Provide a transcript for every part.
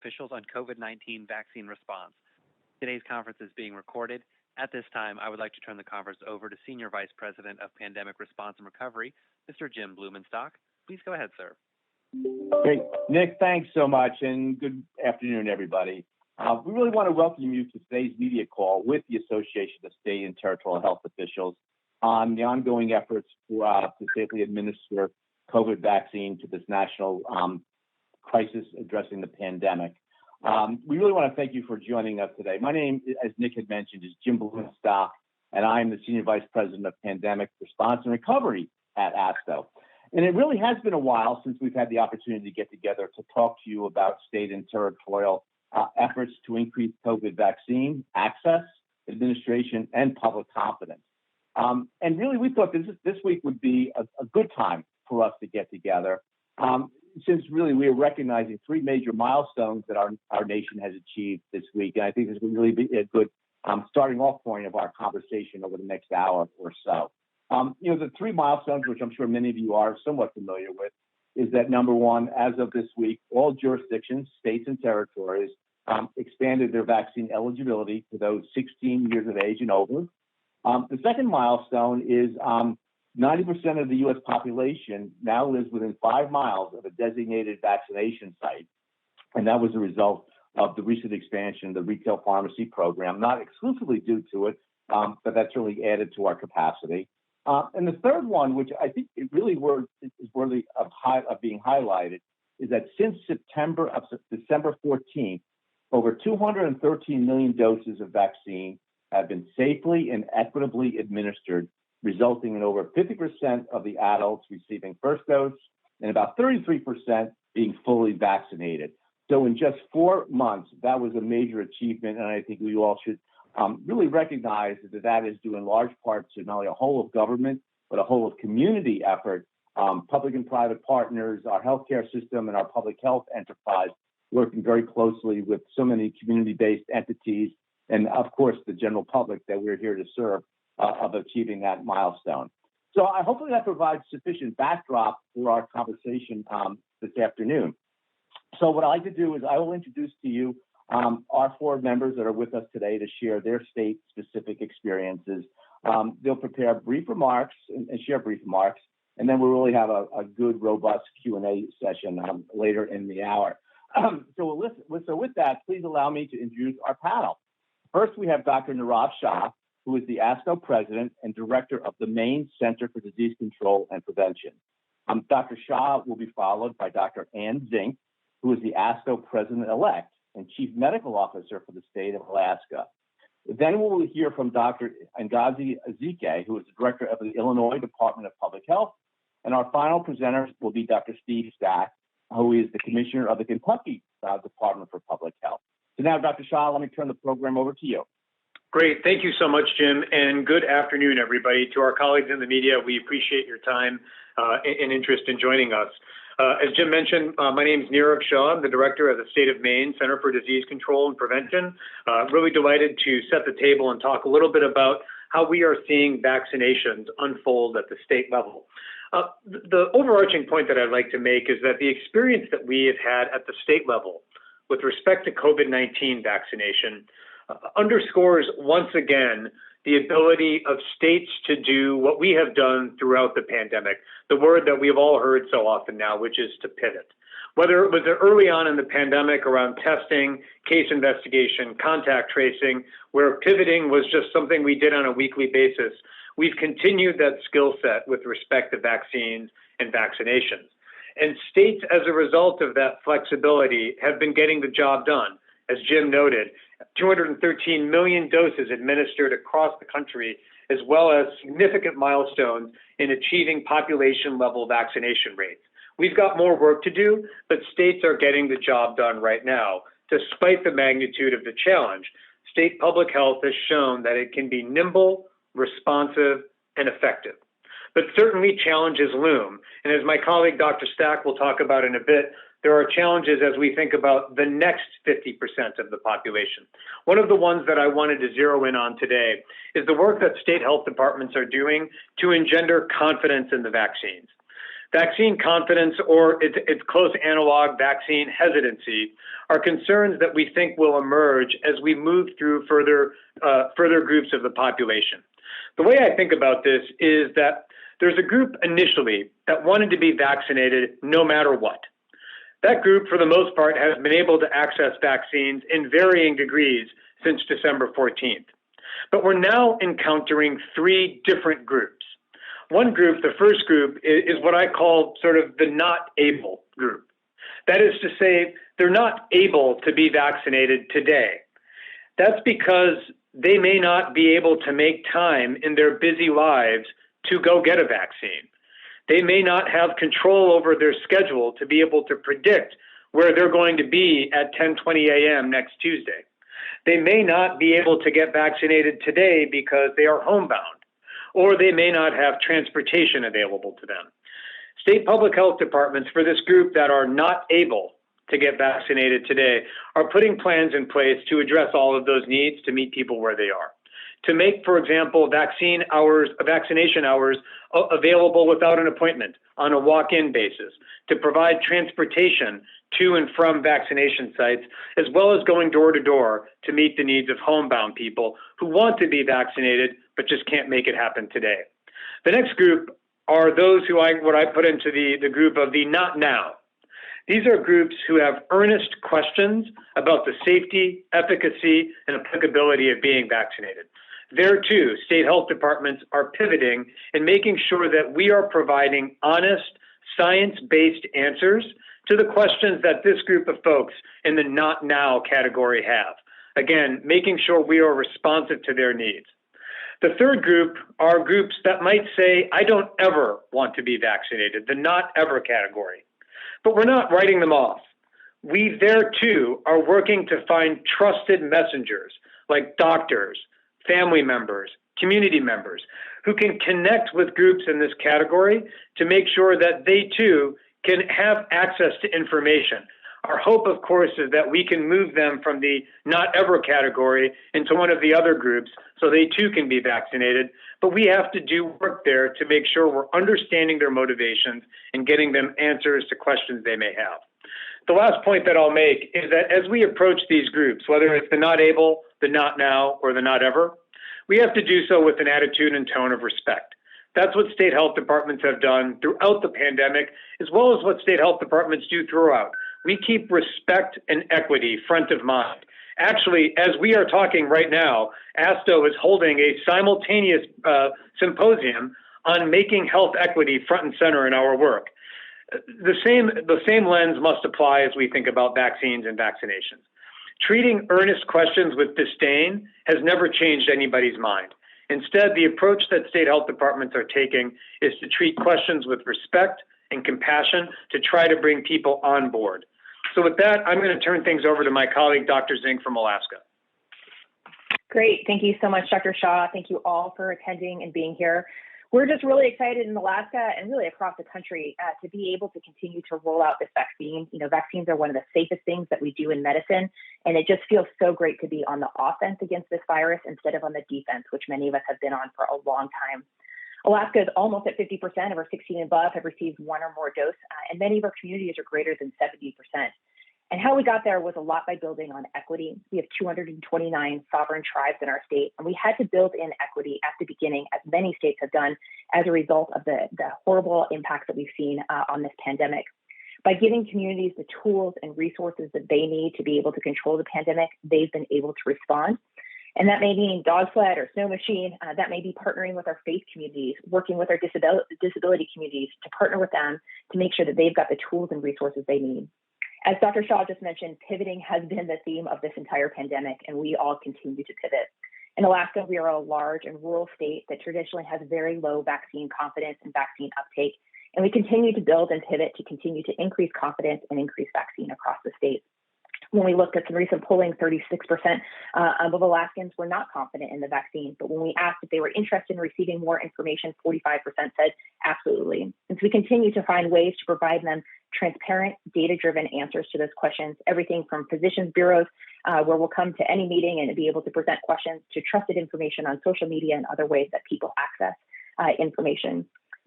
officials on COVID-19 vaccine response. Today's conference is being recorded. At this time, I would like to turn the conference over to Senior Vice President of Pandemic Response and Recovery, Mr. Jim Blumenstock. Please go ahead, sir. Great. Nick, thanks so much, and good afternoon, everybody. We really want to welcome you to today's media call with the Association of State and Territorial Health Officials on the ongoing efforts to safely administer COVID vaccine to this national crisis addressing the pandemic. We really want to thank you for joining us today. My name, as Nick had mentioned, is Jim Blumenstock, and I am the Senior Vice President of Pandemic Response and Recovery at ASTHO. And it really has been a while since we've had the opportunity to get together to talk to you about state and territorial efforts to increase COVID vaccine access, administration, and public confidence. And really, we thought this week would be a good time for us to get together, since really we are recognizing three major milestones that our nation has achieved this week. And I think this would really be a good starting off point of our conversation over the next hour or so. The three milestones, which I'm sure many of you are somewhat familiar with, is that number one, as of this week, all jurisdictions, states and territories expanded their vaccine eligibility to those 16 years of age and over. The second milestone is 90% of the U.S. population now lives within 5 miles of a designated vaccination site. And that was a result of the recent expansion of the retail pharmacy program, not exclusively due to it, but that's really added to our capacity. And the third one, which I think it really is worthy of being highlighted, is that since December 14th, over 213 million doses of vaccine have been safely and equitably administered, resulting in over 50% of the adults receiving first dose and about 33% being fully vaccinated. So in just 4 months, that was a major achievement, and I think we all should really recognize that is due in large part to not only a whole of government, but a whole of community effort, public and private partners, our healthcare system, and our public health enterprise working very closely with so many community-based entities, and of course, the general public that we're here to serve of achieving that milestone. So hopefully that provides sufficient backdrop for our conversation this afternoon. So what I'd like to do is I will introduce to you our 4 members that are with us today to share their state-specific experiences. They'll prepare brief remarks and share brief remarks, and then we'll really have a good, robust Q&A session later in the hour. So with that, please allow me to introduce our panel. First, we have Dr. Nirav Shah, who is the ASTHO President and Director of the Maine Center for Disease Control and Prevention. Dr. Shah will be followed by Dr. Zink, who is the ASTHO President-elect and Chief Medical Officer for the state of Alaska. Then we will hear from Dr. Ngozi Ezike, who is the Director of the Illinois Department of Public Health. And our final presenter will be Dr. Steve Stack, who is the Commissioner of the Kentucky Department for Public Health. So now, Dr. Shah, let me turn the program over to you. Great. Thank you so much, Jim, and good afternoon, everybody. To our colleagues in the media, we appreciate your time and interest in joining us. As Jim mentioned, my name is Nirav Shah. I'm the Director of the State of Maine Center for Disease Control and Prevention. Really delighted to set the table and talk a little bit about how we are seeing vaccinations unfold at the state level. The overarching point that I'd like to make is that the experience that we have had at the state level with respect to COVID-19 vaccination underscores once again the ability of states to do what we have done throughout the pandemic, the word that we've all heard so often now, which is to pivot. Whether it was early on in the pandemic around testing, case investigation, contact tracing, where pivoting was just something we did on a weekly basis, we've continued that skill set with respect to vaccines and vaccinations. And states, as a result of that flexibility, have been getting the job done. As Jim noted, 213 million doses administered across the country, as well as significant milestones in achieving population-level vaccination rates. We've got more work to do, but states are getting the job done right now. Despite the magnitude of the challenge, state public health has shown that it can be nimble, responsive, and effective. But certainly challenges loom. And as my colleague, Dr. Stack, will talk about in a bit, there are challenges as we think about the next 50% of the population. One of the ones that I wanted to zero in on today is the work that state health departments are doing to engender confidence in the vaccines. vaccine confidence, or its close analog, vaccine hesitancy, are concerns that we think will emerge as we move through further groups of the population. The way I think about this is that there's a group initially that wanted to be vaccinated no matter what. That group, for the most part, has been able to access vaccines in varying degrees since December 14th. But we're now encountering three different groups. One group, the first group, is what I call sort of the not able group. That is to say, they're not able to be vaccinated today. That's because they may not be able to make time in their busy lives to go get a vaccine. They may not have control over their schedule to be able to predict where they're going to be at 10:20 a.m. next Tuesday. They may not be able to get vaccinated today because they are homebound, or they may not have transportation available to them. State public health departments for this group that are not able to get vaccinated today are putting plans in place to address all of those needs to meet people where they are. To make, for example, vaccination hours available without an appointment on a walk-in basis, to provide transportation to and from vaccination sites, as well as going door to door to meet the needs of homebound people who want to be vaccinated but just can't make it happen today. The next group are those who what I put into the group of the not now. These are groups who have earnest questions about the safety, efficacy, and applicability of being vaccinated. There, too, state health departments are pivoting and making sure that we are providing honest, science-based answers to the questions that this group of folks in the not now category have. Again, making sure we are responsive to their needs. The third group are groups that might say, I don't ever want to be vaccinated, the not ever category. But we're not writing them off. We, there too, are working to find trusted messengers like doctors, family members, community members, who can connect with groups in this category to make sure that they too can have access to information. Our hope, of course, is that we can move them from the not ever category into one of the other groups so they too can be vaccinated. But we have to do work there to make sure we're understanding their motivations and getting them answers to questions they may have. The last point that I'll make is that as we approach these groups, whether it's the not able, the not now, or the not ever, we have to do so with an attitude and tone of respect. That's what state health departments have done throughout the pandemic, as well as what state health departments do throughout. We keep respect and equity front of mind. Actually, as we are talking right now, ASTHO is holding a simultaneous symposium on making health equity front and center in our work. The same lens must apply as we think about vaccines and vaccinations. Treating earnest questions with disdain has never changed anybody's mind. Instead, the approach that state health departments are taking is to treat questions with respect and compassion to try to bring people on board. So with that, I'm going to turn things over to my colleague, Dr. Zink from Alaska. Great. Thank you so much, Dr. Shah. Thank you all for attending and being here. We're just really excited in Alaska and really across the country to be able to continue to roll out this vaccine. You know, vaccines are one of the safest things that we do in medicine, and it just feels so great to be on the offense against this virus instead of on the defense, which many of us have been on for a long time. Alaska is almost at 50% of our 16 and above have received one or more dose, and many of our communities are greater than 70%. And how we got there was a lot by building on equity. We have 229 sovereign tribes in our state, and we had to build in equity at the beginning, as many states have done, as a result of the horrible impacts that we've seen on this pandemic. By giving communities the tools and resources that they need to be able to control the pandemic, they've been able to respond. And that may mean dog sled or snow machine. That may be partnering with our faith communities, working with our disability communities to partner with them to make sure that they've got the tools and resources they need. As Dr. Shah just mentioned, pivoting has been the theme of this entire pandemic, and we all continue to pivot. In Alaska, we are a large and rural state that traditionally has very low vaccine confidence and vaccine uptake, and we continue to build and pivot to continue to increase confidence and increase vaccine across the state. When we looked at some recent polling, 36% of Alaskans were not confident in the vaccine. But when we asked if they were interested in receiving more information, 45% said absolutely. And so we continue to find ways to provide them transparent, data-driven answers to those questions, everything from physicians' bureaus, where we'll come to any meeting and be able to present questions, to trusted information on social media and other ways that people access information.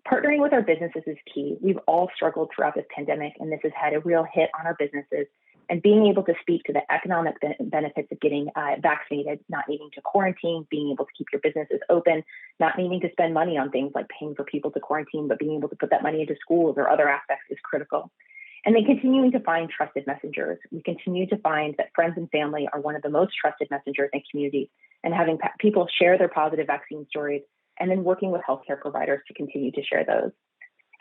Partnering with our businesses is key. We've all struggled throughout this pandemic, and this has had a real hit on our businesses. And being able to speak to the economic benefits of getting vaccinated, not needing to quarantine, being able to keep your businesses open, not needing to spend money on things like paying for people to quarantine, but being able to put that money into schools or other aspects is critical. And then continuing to find trusted messengers. We continue to find that friends and family are one of the most trusted messengers in communities, and having people share their positive vaccine stories, and then working with healthcare providers to continue to share those.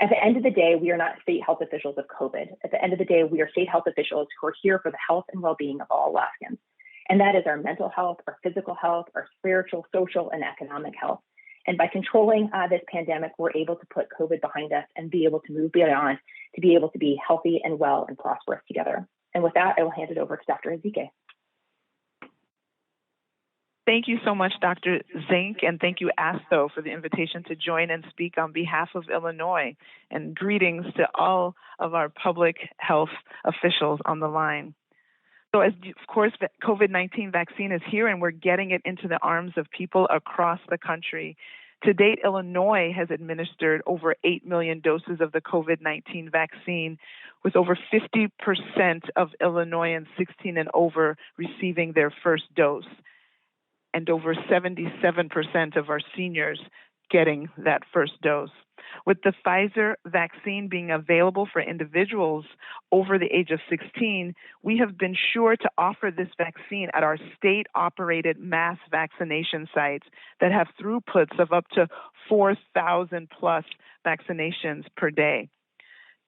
At the end of the day, we are not state health officials of COVID. At the end of the day, we are state health officials who are here for the health and well-being of all Alaskans. And that is our mental health, our physical health, our spiritual, social, and economic health. And by controlling this pandemic, we're able to put COVID behind us and be able to move beyond to be able to be healthy and well and prosperous together. And with that, I will hand it over to Dr. Ezike. Thank you so much, Dr. Zink, and thank you, ASTHO, for the invitation to join and speak on behalf of Illinois. And greetings to all of our public health officials on the line. So, of course, the COVID-19 vaccine is here, and we're getting it into the arms of people across the country. To date, Illinois has administered over 8 million doses of the COVID-19 vaccine, with over 50% of Illinoisans 16 and over receiving their first dose, and over 77% of our seniors getting that first dose. With the Pfizer vaccine being available for individuals over the age of 16, we have been sure to offer this vaccine at our state-operated mass vaccination sites that have throughputs of up to 4,000 plus vaccinations per day.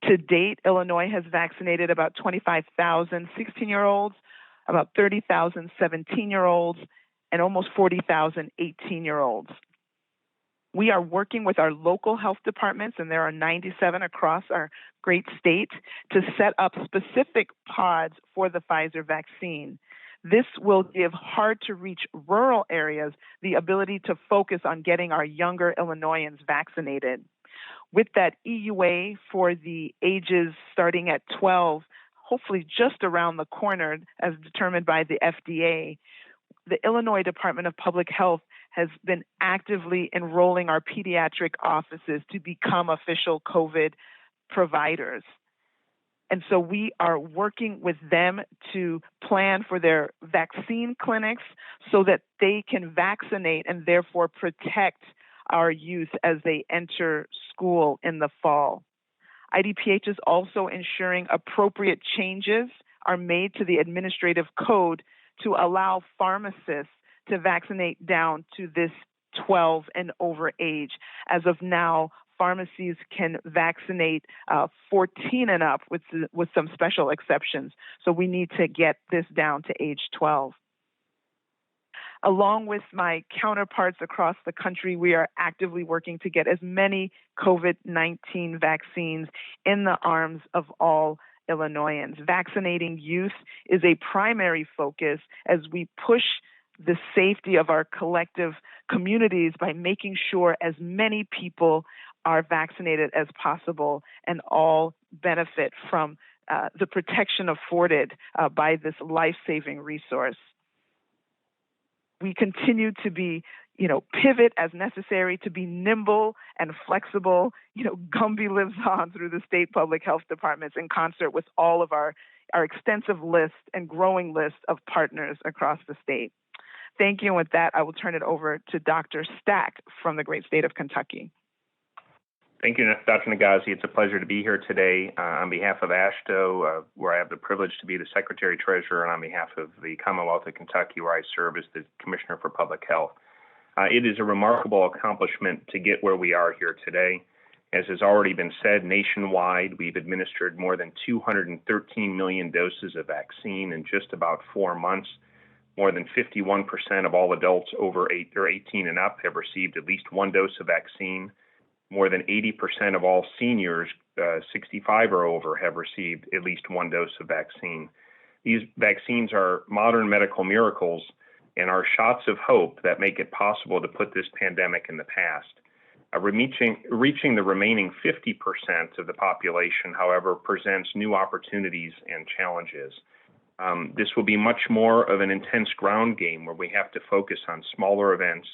To date, Illinois has vaccinated about 25,000 16-year-olds, about 30,000 17-year-olds, and almost 40,000 18-year-olds. We are working with our local health departments, and there are 97 across our great state, to set up specific pods for the Pfizer vaccine. This will give hard-to-reach rural areas the ability to focus on getting our younger Illinoisans vaccinated. With that EUA for the ages starting at 12, hopefully just around the corner as determined by the FDA, the Illinois Department of Public Health has been actively enrolling our pediatric offices to become official COVID providers. And so we are working with them to plan for their vaccine clinics so that they can vaccinate and therefore protect our youth as they enter school in the fall. IDPH is also ensuring appropriate changes are made to the administrative code to allow pharmacists to vaccinate down to this 12 and over age. As of now, pharmacies can vaccinate 14 and up with some special exceptions. So we need to get this down to age 12. Along with my counterparts across the country, we are actively working to get as many COVID-19 vaccines in the arms of all Illinoisans. Vaccinating youth is a primary focus as we push the safety of our collective communities by making sure as many people are vaccinated as possible and all benefit from the protection afforded by this life-saving resource. We continue to be, pivot as necessary, to be nimble and flexible. Gumby lives on through the state public health departments in concert with all of our extensive list and growing list of partners across the state. Thank you. And with that, I will turn it over to Dr. Stack from the great state of Kentucky. Thank you, Dr. Ngozi. It's a pleasure to be here today on behalf of ASTHO, where I have the privilege to be the Secretary Treasurer, and on behalf of the Commonwealth of Kentucky, where I serve as the Commissioner for Public Health. It is a remarkable accomplishment to get where we are here today. As has already been said, nationwide, we've administered more than 213 million doses of vaccine in just about 4 months. More than 51% of all adults over 18 and up have received at least one dose of vaccine. More than 80% of all seniors 65 or over have received at least one dose of vaccine. These vaccines are modern medical miracles and are shots of hope that make it possible to put this pandemic in the past. Reaching the remaining 50% of the population, however, presents new opportunities and challenges. This will be much more of an intense ground game where we have to focus on smaller events,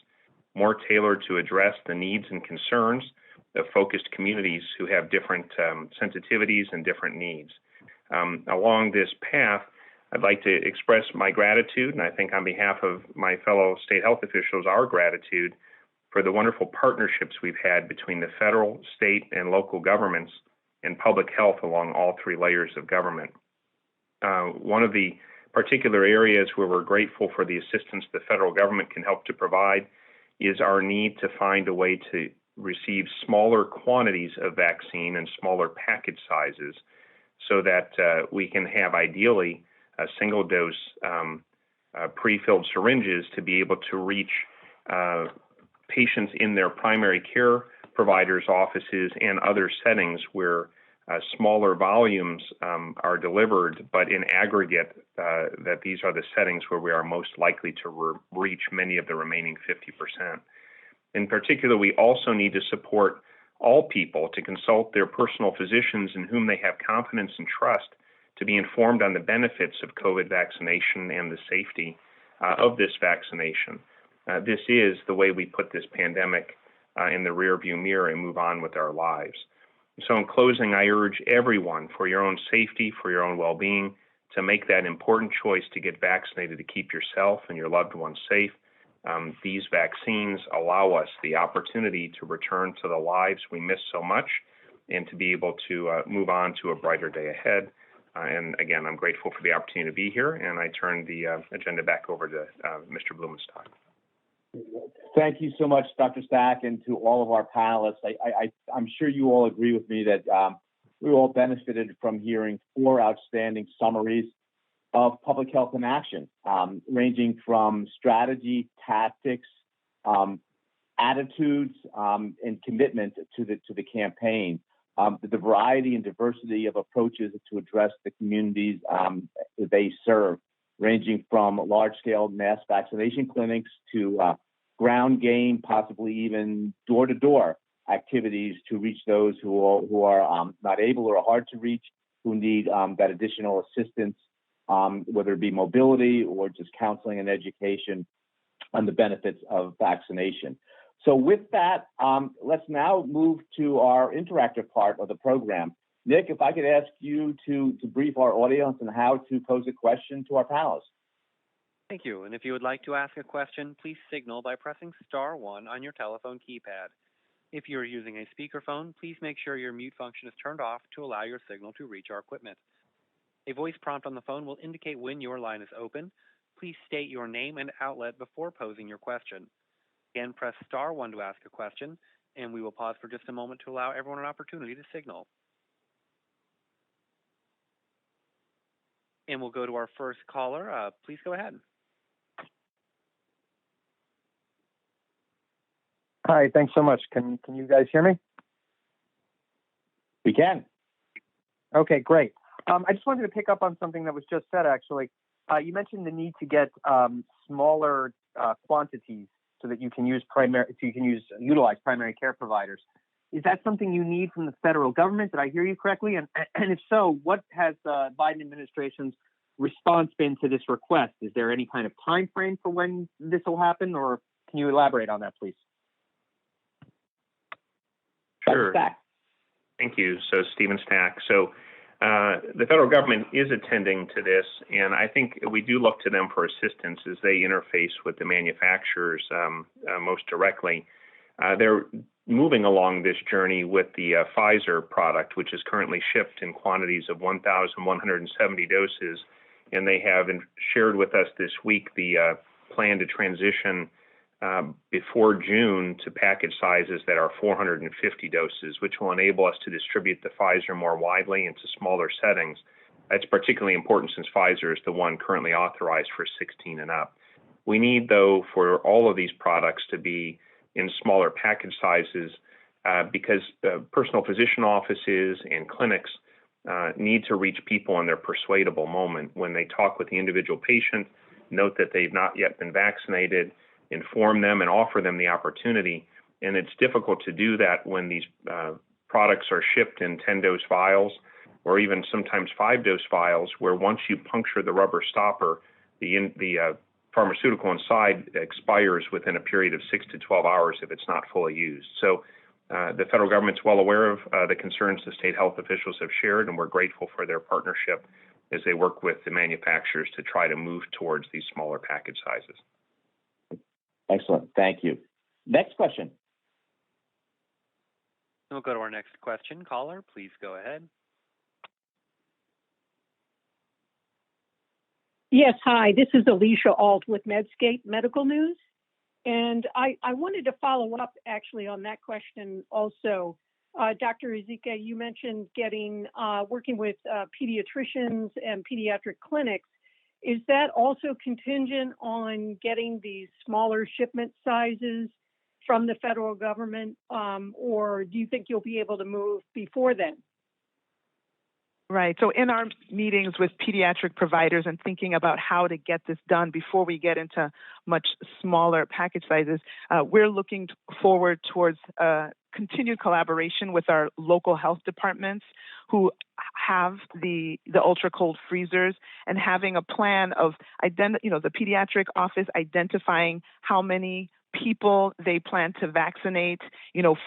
more tailored to address the needs and concerns focused communities who have different sensitivities and different needs. Along this path, I'd like to express my gratitude, and I think on behalf of my fellow state health officials, our gratitude for the wonderful partnerships we've had between the federal, state, and local governments and public health along all three layers of government. One of the particular areas where we're grateful for the assistance the federal government can help to provide is our need to find a way to receive smaller quantities of vaccine and smaller package sizes so that we can have ideally a single dose pre-filled syringes to be able to reach patients in their primary care providers' offices and other settings where smaller volumes are delivered, but in aggregate, that these are the settings where we are most likely to reach many of the remaining 50%. In particular, we also need to support all people to consult their personal physicians in whom they have confidence and trust to be informed on the benefits of COVID vaccination and the safety of this vaccination. This is the way we put this pandemic in the rearview mirror and move on with our lives. So in closing, I urge everyone, for your own safety, for your own well-being, to make that important choice to get vaccinated to keep yourself and your loved ones safe. These vaccines allow us the opportunity to return to the lives we miss so much and to be able to move on to a brighter day ahead. And again, I'm grateful for the opportunity to be here, and I turn the agenda back over to Mr. Blumenstock. Thank you so much, Dr. Stack, and to all of our panelists. I'm sure you all agree with me that we all benefited from hearing 4 outstanding summaries of public health in action, ranging from strategy, tactics, attitudes, and commitment to the campaign. The variety and diversity of approaches to address the communities they serve, ranging from large-scale mass vaccination clinics to ground game, possibly even door-to-door activities to reach those who are not able or hard to reach, who need that additional assistance, whether it be mobility or just counseling and education on the benefits of vaccination. So with that, let's now move to our interactive part of the program. Nick, if I could ask you to brief our audience on how to pose a question to our panelists. Thank you. And if you would like to ask a question, please signal by pressing star 1 on your telephone keypad. If you are using a speakerphone, please make sure your mute function is turned off to allow your signal to reach our equipment. A voice prompt on the phone will indicate when your line is open. Please state your name and outlet before posing your question. Again, press star 1 to ask a question, and we will pause for just a moment to allow everyone an opportunity to signal. And we'll go to our first caller. Please go ahead. Hi, thanks so much. Can you guys hear me? We can. Okay, great. I just wanted to pick up on something that was just said, actually. You mentioned the need to get smaller quantities so that you can utilize primary care providers. Is that something you need from the federal government? Did I hear you correctly? And if so, what has the Biden administration's response been to this request? Is there any kind of time frame for when this will happen, or can you elaborate on that, please? Sure. Thank you. So, Stephen Stack. So, the federal government is attending to this, and I think we do look to them for assistance as they interface with the manufacturers most directly. They're moving along this journey with the Pfizer product, which is currently shipped in quantities of 1,170 doses, and they have shared with us this week the plan to transition before June to package sizes that are 450 doses, which will enable us to distribute the Pfizer more widely into smaller settings. That's particularly important since Pfizer is the one currently authorized for 16 and up. We need, though, for all of these products to be in smaller package sizes because personal physician offices and clinics need to reach people in their persuadable moment. When they talk with the individual patient, note that they've not yet been vaccinated, inform them and offer them the opportunity. And it's difficult to do that when these products are shipped in 10-dose vials or even sometimes 5-dose vials, where once you puncture the rubber stopper, the pharmaceutical inside expires within a period of 6 to 12 hours if it's not fully used. So The federal government's well aware of the concerns the state health officials have shared, and we're grateful for their partnership as they work with the manufacturers to try to move towards these smaller package sizes. Excellent. Thank you. Next question. We'll go to our next question. Caller, please go ahead. Yes, hi. This is Alicia Alt with Medscape Medical News. And I wanted to follow up actually on that question also. Dr. Ezike, you mentioned working with pediatricians and pediatric clinics. Is that also contingent on getting these smaller shipment sizes from the federal government, or do you think you'll be able to move before then? Right. So in our meetings with pediatric providers and thinking about how to get this done before we get into much smaller package sizes, we're looking forward towards continued collaboration with our local health departments who have the ultra cold freezers, and having a plan of the pediatric office identifying how many people they plan to vaccinate,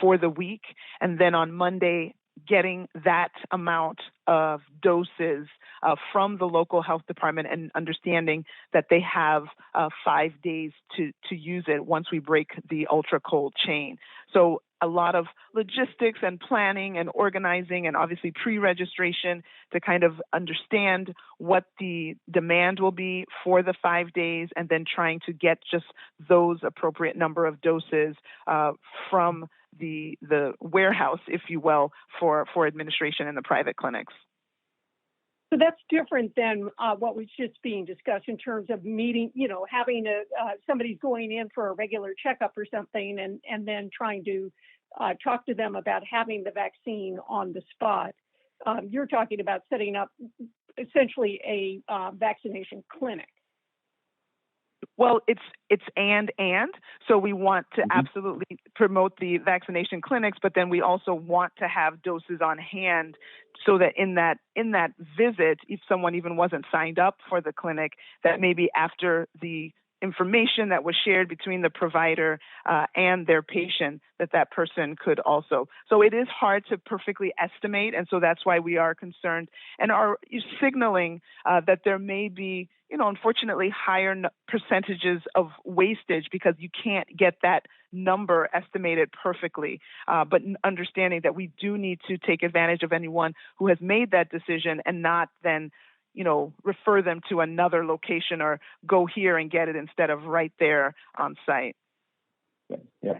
for the week, and then on Monday getting that amount of doses from the local health department and understanding that they have 5 days to use it once we break the ultra cold chain. So a lot of logistics and planning and organizing and obviously pre-registration to kind of understand what the demand will be for the 5 days, and then trying to get just those appropriate number of doses from the warehouse, if you will, for administration in the private clinics. So that's different than what was just being discussed in terms of meeting, having somebody's going in for a regular checkup or something, and then trying to talk to them about having the vaccine on the spot. You're talking about setting up essentially a vaccination clinic. Well, it's and. So we want to absolutely promote the vaccination clinics, but then we also want to have doses on hand so that in that visit, if someone even wasn't signed up for the clinic, that maybe after the information that was shared between the provider and their patient, that person could also. So it is hard to perfectly estimate, and so that's why we are concerned and are signaling that there may be, unfortunately, higher percentages of wastage because you can't get that number estimated perfectly. But understanding that we do need to take advantage of anyone who has made that decision and not then refer them to another location or go here and get it instead of right there on site. Yeah.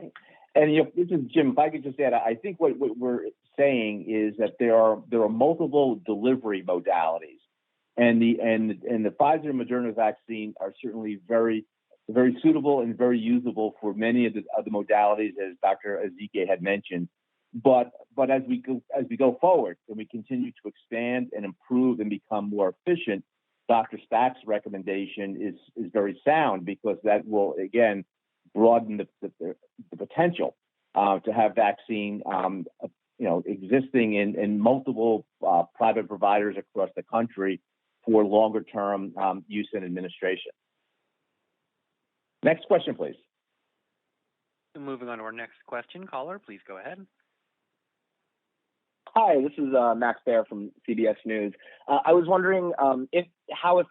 And this is Jim. If I could just add, I think what we're saying is that there are multiple delivery modalities, and the Pfizer and Moderna vaccine are certainly very, very suitable and very usable for many of the modalities, as Dr. Ezike had mentioned. But as we go forward and we continue to expand and improve and become more efficient, Dr. Stack's recommendation is very sound, because that will again broaden the potential to have vaccine existing in multiple private providers across the country for longer term use and administration. Next question, please. Moving on to our next question. Caller, please go ahead. Hi, this is Max Baer from CBS News. I was wondering if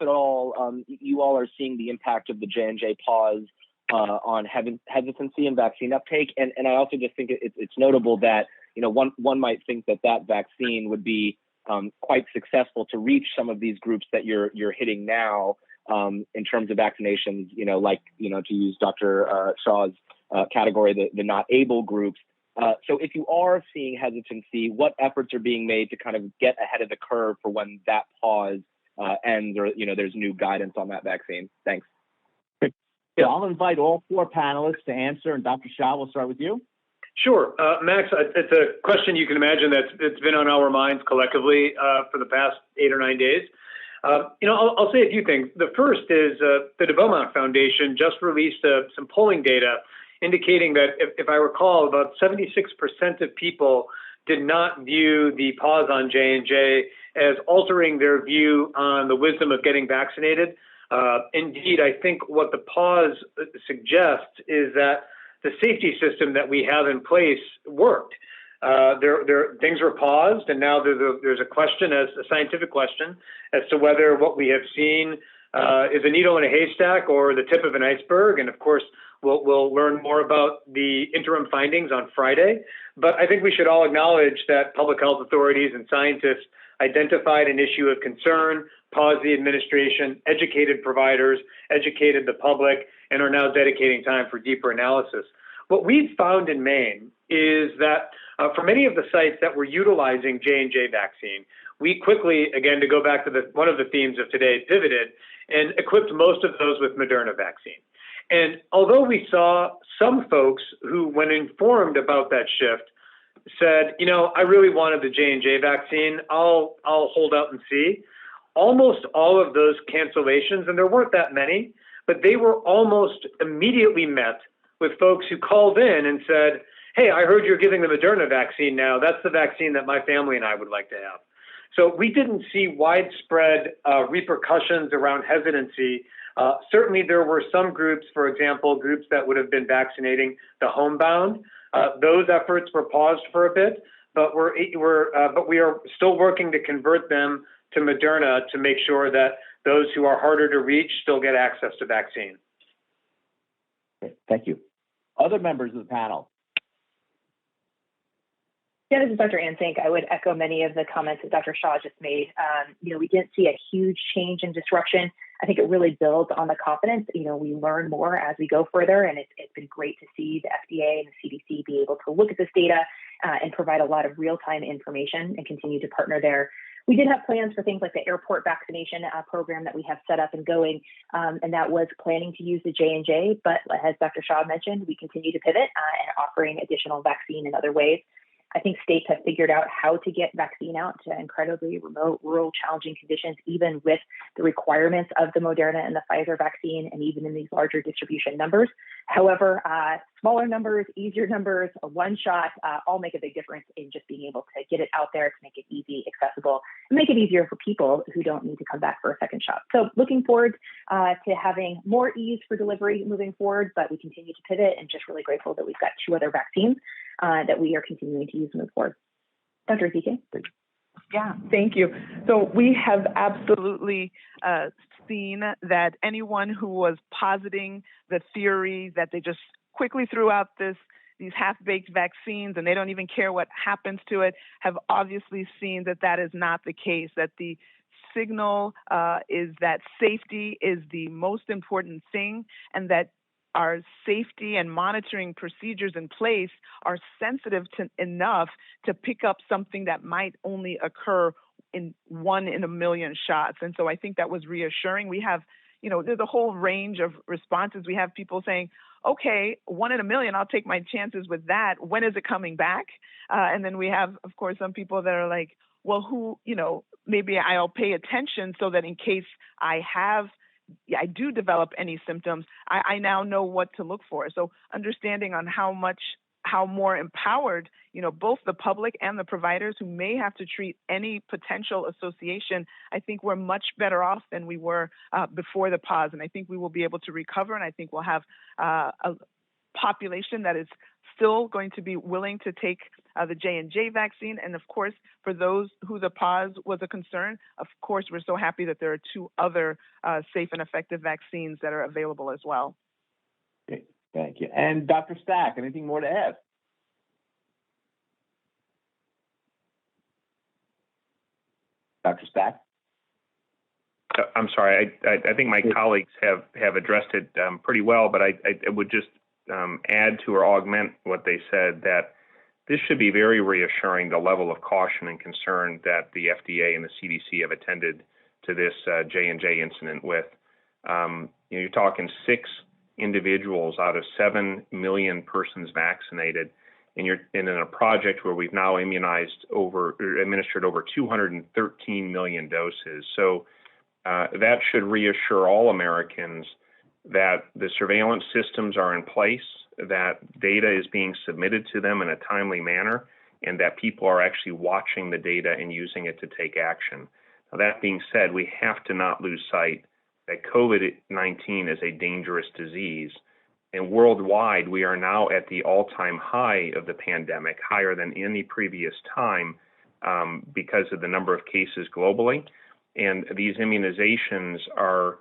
at all, you all are seeing the impact of the J&J pause on hesitancy in vaccine uptake, and I also just think it's notable that one might think that vaccine would be quite successful to reach some of these groups that you're hitting now in terms of vaccinations. To use Dr. Shah's category, the not able groups. So if you are seeing hesitancy, what efforts are being made to kind of get ahead of the curve for when that pause ends, or there's new guidance on that vaccine? Thanks. Yeah, I'll invite all four panelists to answer, and Dr. Shah, we'll start with you. Sure. Max, it's a question you can imagine that's been on our minds collectively for the past 8 or 9 days. I'll say a few things. The first is the De Beaumont Foundation just released some polling data indicating that, if I recall, about 76% of people did not view the pause on J&J as altering their view on the wisdom of getting vaccinated. Indeed, I think what the pause suggests is that the safety system that we have in place worked. Things were paused, and now there's a question, a scientific question, as to whether what we have seen is a needle in a haystack or the tip of an iceberg. And of course, we'll learn more about the interim findings on Friday. But I think we should all acknowledge that public health authorities and scientists identified an issue of concern, paused the administration, educated providers, educated the public, and are now dedicating time for deeper analysis. What we've found in Maine is that for many of the sites that were utilizing J&J vaccine, we quickly, again, to go back to one of the themes of today, pivoted and equipped most of those with Moderna vaccine. And although we saw some folks who, when informed about that shift, said, you know, I really wanted the J&J vaccine, I'll hold out and see. Almost all of those cancellations, and there weren't that many, but they were almost immediately met with folks who called in and said, hey, I heard you're giving the Moderna vaccine now. That's the vaccine that my family and I would like to have. So we didn't see widespread repercussions around hesitancy. Certainly there were some groups, for example, groups that would have been vaccinating the homebound. Those efforts were paused for a bit, but we are still working to convert them to Moderna to make sure that those who are harder to reach still get access to vaccine. Okay, thank you. Other members of the panel. Yeah, this is Dr. Zink. I would echo many of the comments that Dr. Shah just made. We didn't see a huge change in disruption. I think it really builds on the confidence. We learn more as we go further, and it's been great to see the FDA and the CDC be able to look at this data and provide a lot of real-time information and continue to partner there. We did have plans for things like the airport vaccination program that we have set up and going, and that was planning to use the J&J, but as Dr. Shah mentioned, we continue to pivot and offering additional vaccine in other ways. I think states have figured out how to get vaccine out to incredibly remote, rural, challenging conditions, even with the requirements of the Moderna and the Pfizer vaccine, and even in these larger distribution numbers. However, smaller numbers, easier numbers, a one shot, all make a big difference in just being able to get it out there, to make it easy, accessible, and make it easier for people who don't need to come back for a second shot. So looking forward to having more ease for delivery moving forward, but we continue to pivot, and just really grateful that we've got 2 other vaccines that we are continuing to use moving forward. Dr. Ezike? Yeah, thank you. So we have absolutely seen that anyone who was positing the theory that they just quickly threw out these half-baked vaccines and they don't even care what happens to it, have obviously seen that that is not the case, that the signal is that safety is the most important thing, and that our safety and monitoring procedures in place are sensitive enough to pick up something that might only occur in 1 in a million shots. And so I think that was reassuring. We have, there's a whole range of responses. We have people saying, okay, 1 in a million, I'll take my chances with that. When is it coming back? And then we have, of course, some people that are like, well, maybe I'll pay attention so that in case I do develop any symptoms, I now know what to look for. So understanding on how more empowered, both the public and the providers who may have to treat any potential association, I think we're much better off than we were before the pause. And I think we will be able to recover. And I think we'll have a population that is still going to be willing to take the J&J vaccine. And of course, for those who the pause was a concern, of course, we're so happy that there are 2 other safe and effective vaccines that are available as well. Okay, thank you. And Dr. Stack, anything more to add? Dr. Stack? I'm sorry, I think my colleagues have addressed it pretty well, but I would just add to or augment what they said, that this should be very reassuring, the level of caution and concern that the FDA and the CDC have attended to this J&J incident with. You're talking 6 individuals out of 7 million persons vaccinated, and you're in a project where we've now administered over 213 million doses. So that should reassure all Americans that the surveillance systems are in place, that data is being submitted to them in a timely manner, and that people are actually watching the data and using it to take action. Now, that being said, we have to not lose sight that COVID-19 is a dangerous disease, And worldwide, we are now at the all-time high of the pandemic, higher than any previous time because of the number of cases globally. And these immunizations are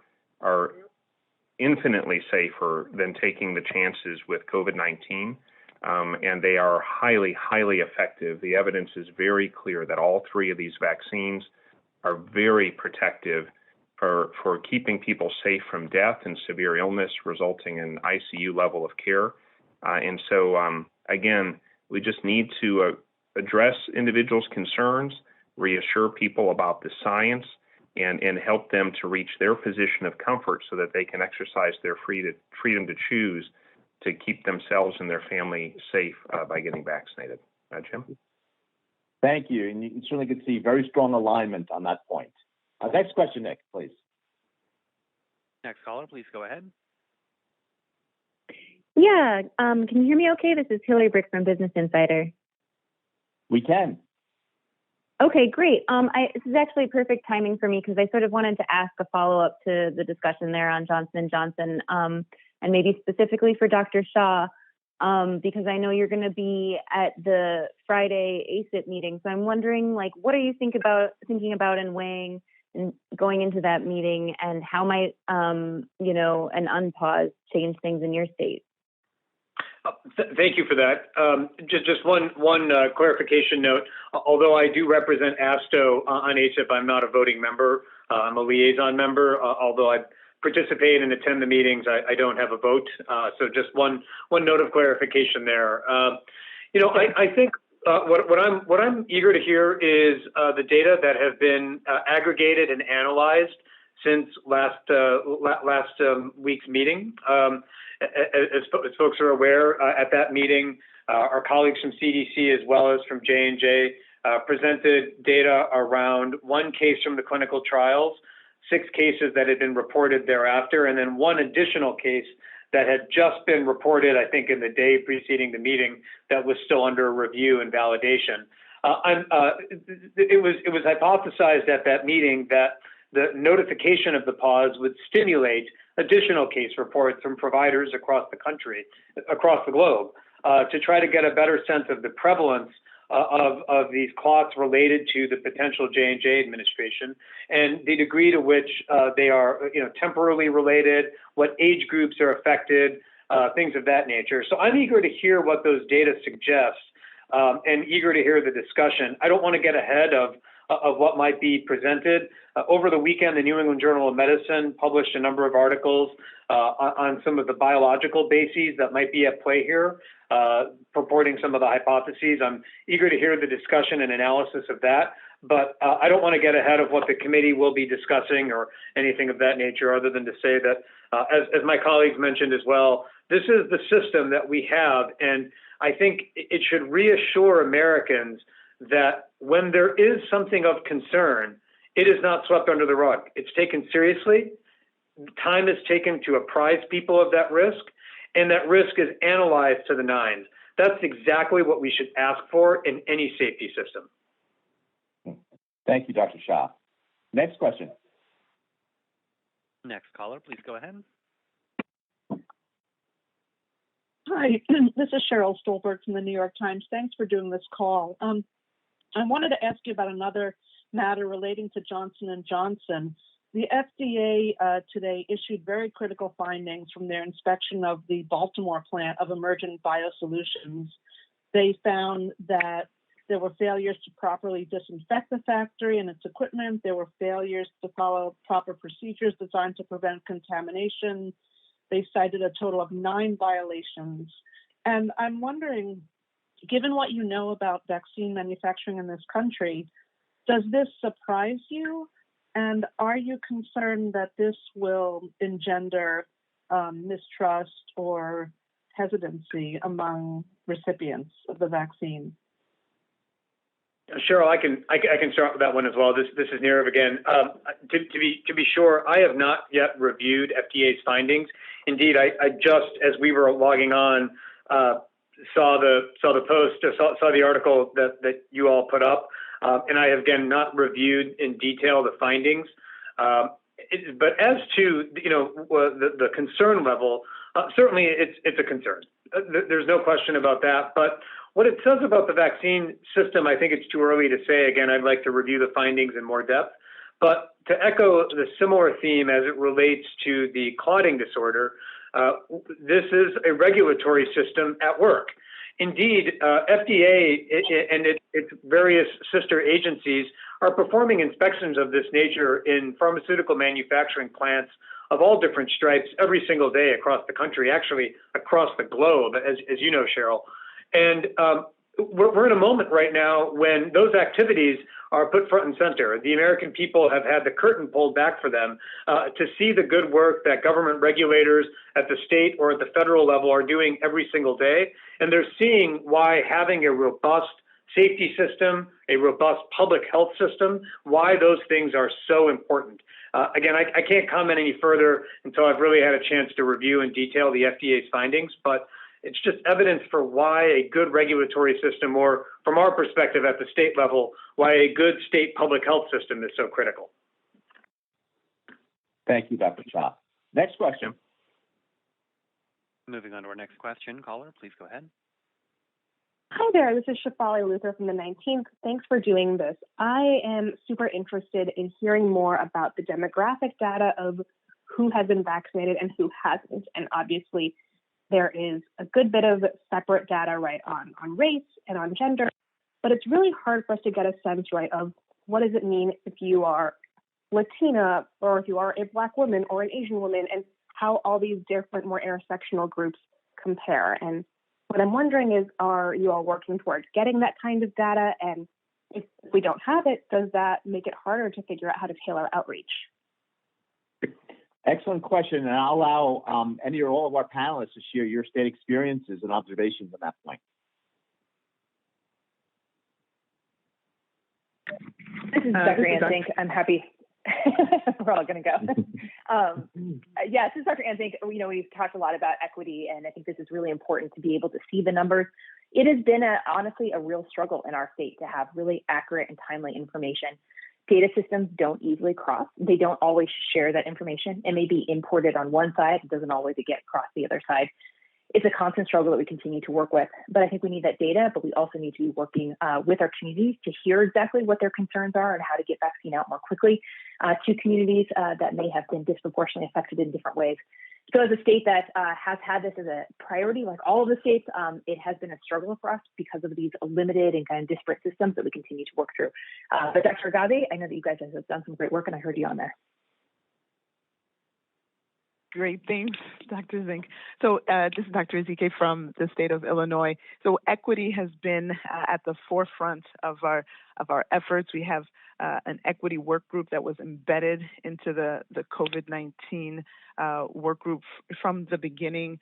infinitely safer than taking the chances with COVID-19. And they are highly, highly effective. The evidence is very clear that all three of these vaccines are very protective for keeping people safe from death and severe illness resulting in ICU level of care. And so, again, we just need to address individuals' concerns, reassure people about the science, and help them to reach their position of comfort so that they can exercise their freedom to choose to keep themselves and their family safe by getting vaccinated. Jim? Thank you. And you certainly could see very strong alignment on that point. Next question, Nick, please. Next caller, please go ahead. Yeah, can you hear me okay? This is Hillary Brick from Business Insider. We can. Okay, great. This is actually perfect timing for me because I sort of wanted to ask a follow-up to the discussion there on Johnson & Johnson, and maybe specifically for Dr. Shah, because I know you're going to be at the Friday ASIP meeting. So I'm wondering, like, what are you thinking about and weighing and going into that meeting, and how might, an unpause change things in your state? Thank you for that. Just one clarification note. Although I do represent ASTHO on ASIP, I'm not a voting member. I'm a liaison member. Although I participate and attend the meetings, I don't have a vote. So just one note of clarification there. I think what I'm eager to hear is the data that have been aggregated and analyzed since last week's meeting. As folks are aware, at that meeting, our colleagues from CDC as well as from J&J presented data around one case from the clinical trials, 6 cases that had been reported thereafter, and then one additional case that had just been reported, I think, in the day preceding the meeting that was still under review and validation. It was hypothesized at that meeting that the notification of the pause would stimulate additional case reports from providers across the country, across the globe, to try to get a better sense of the prevalence of these clots related to the potential J&J administration and the degree to which they are, temporally related, what age groups are affected, things of that nature. So I'm eager to hear what those data suggest and eager to hear the discussion. I don't want to get ahead of what might be presented. Over the weekend, the New England Journal of Medicine published a number of articles on some of the biological bases that might be at play here, purporting some of the hypotheses. I'm eager to hear the discussion and analysis of that, but I don't want to get ahead of what the committee will be discussing or anything of that nature, other than to say that, as my colleagues mentioned as well, this is the system that we have, and I think it should reassure Americans that when there is something of concern, it is not swept under the rug. It's taken seriously. Time is taken to apprise people of that risk, and that risk is analyzed to the nines. That's exactly what we should ask for in any safety system. Thank you, Dr. Shah. Next question. Next caller, please go ahead. Hi, this is Cheryl Stolberg from the New York Times. Thanks for doing this call. I wanted to ask you about another matter relating to Johnson & Johnson. The FDA today issued very critical findings from their inspection of the Baltimore plant of Emergent Biosolutions. They found that there were failures to properly disinfect the factory and its equipment. There were failures to follow proper procedures designed to prevent contamination. They cited a total of 9 violations. And I'm wondering, given what you know about vaccine manufacturing in this country, does this surprise you? And are you concerned that this will engender mistrust or hesitancy among recipients of the vaccine? Cheryl, I can start with that one as well. This is Nirav again. To be sure, I have not yet reviewed FDA's findings. Indeed, I just, as we were logging on, saw the post, saw the article that you all put up, and I have again not reviewed in detail the findings. But as to the concern level, certainly it's a concern. There's no question about that. But what it says about the vaccine system, I think it's too early to say. Again, I'd like to review the findings in more depth. But to echo the similar theme as it relates to the clotting disorder, this is a regulatory system at work. Indeed, FDA and its various sister agencies are performing inspections of this nature in pharmaceutical manufacturing plants of all different stripes every single day across the country, actually across the globe, as you know, Cheryl. And we're in a moment right now when those activities are put front and center. The American people have had the curtain pulled back for them to see the good work that government regulators at the state or at the federal level are doing every single day. And they're seeing why having a robust safety system, a robust public health system, why those things are so important. Again, I can't comment any further until I've really had a chance to review in detail the FDA's findings, but it's just evidence for why a good regulatory system, or from our perspective at the state level, why a good state public health system is so critical. Thank you, Dr. Shah. Next question. Moving on to our next question. Caller, please go ahead. Hi there, this is Shafali Luther from the 19th. Thanks for doing this. I am super interested in hearing more about the demographic data of who has been vaccinated and who hasn't. And obviously, there is a good bit of separate data, right, on race and on gender, but it's really hard for us to get a sense, right, of what does it mean if you are Latina or if you are a Black woman or an Asian woman, and how all these different, more intersectional groups compare. And what I'm wondering is, are you all working towards getting that kind of data? And if we don't have it, does that make it harder to figure out how to tailor outreach? Excellent question, and I'll allow any or all of our panelists to share your state experiences and observations on that point. This is Dr. Ann Zink. I'm happy. We're all going to go. Yes, this is Dr. Ann Zink. We've talked a lot about equity, and I think this is really important to be able to see the numbers. It has been, honestly, a real struggle in our state to have really accurate and timely information. Data systems don't easily cross. They don't always share that information. It may be imported on one side. It doesn't always get across the other side. It's a constant struggle that we continue to work with. But I think we need that data, but we also need to be working with our communities to hear exactly what their concerns are and how to get vaccine out more quickly to communities that may have been disproportionately affected in different ways. So as a state that has had this as a priority, like all of the states, it has been a struggle for us because of these limited and kind of disparate systems that we continue to work through. But Dr. Ngozi, I know that you guys have done some great work, and I heard you on there. Great, thanks, Dr. Zink. So this is Dr. Ezike from the state of Illinois. So equity has been at the forefront of our efforts. We have an equity work group that was embedded into the COVID-19 work group from the beginning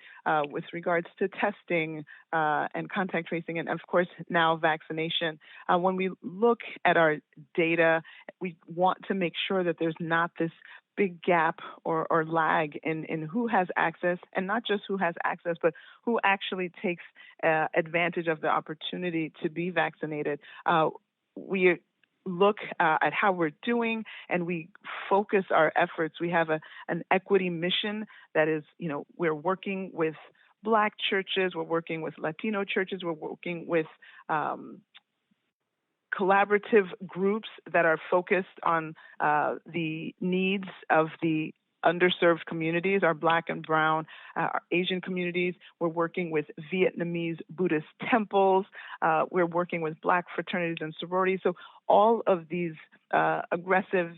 with regards to testing and contact tracing, and of course now vaccination. When we look at our data, we want to make sure that there's not this big gap or lag in who has access, and not just who has access, but who actually takes advantage of the opportunity to be vaccinated. We look at how we're doing, and we focus our efforts. We have an equity mission that is, we're working with Black churches, we're working with Latino churches, we're working with collaborative groups that are focused on the needs of the underserved communities, our Black and Brown, our Asian communities. We're working with Vietnamese Buddhist temples. We're working with Black fraternities and sororities. So all of these aggressive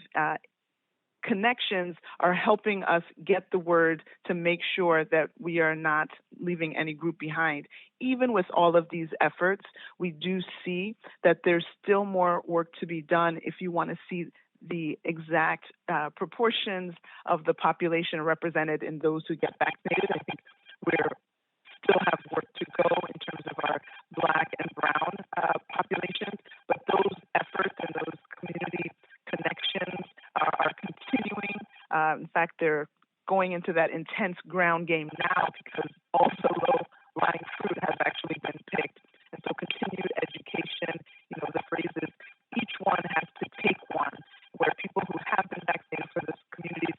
connections are helping us get the word to make sure that we are not leaving any group behind. Even with all of these efforts, we do see that there's still more work to be done if you want to see the exact proportions of the population represented in those who get vaccinated. I think we still have work to go in terms of our Black and Brown populations, but those efforts and those community connections are continuing. In fact, they're going into that intense ground game now because also low-lying fruit has actually been picked. And so continued education, the phrase is, each one has to take one, where people who have been vaccinated for those communities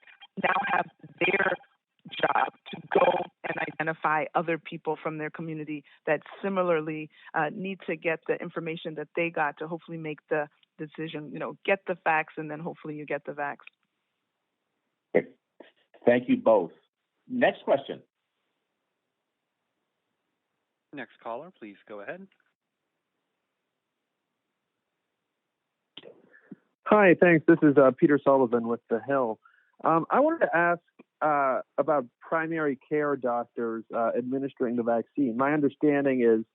go and identify other people from their community that similarly need to get the information that they got to hopefully make the decision, get the facts, and then hopefully you get the vax. Okay. Thank you both. Next question. Next caller, please go ahead. Hi, thanks. This is Peter Sullivan with The Hill. I wanted to ask about primary care doctors administering the vaccine. My understanding is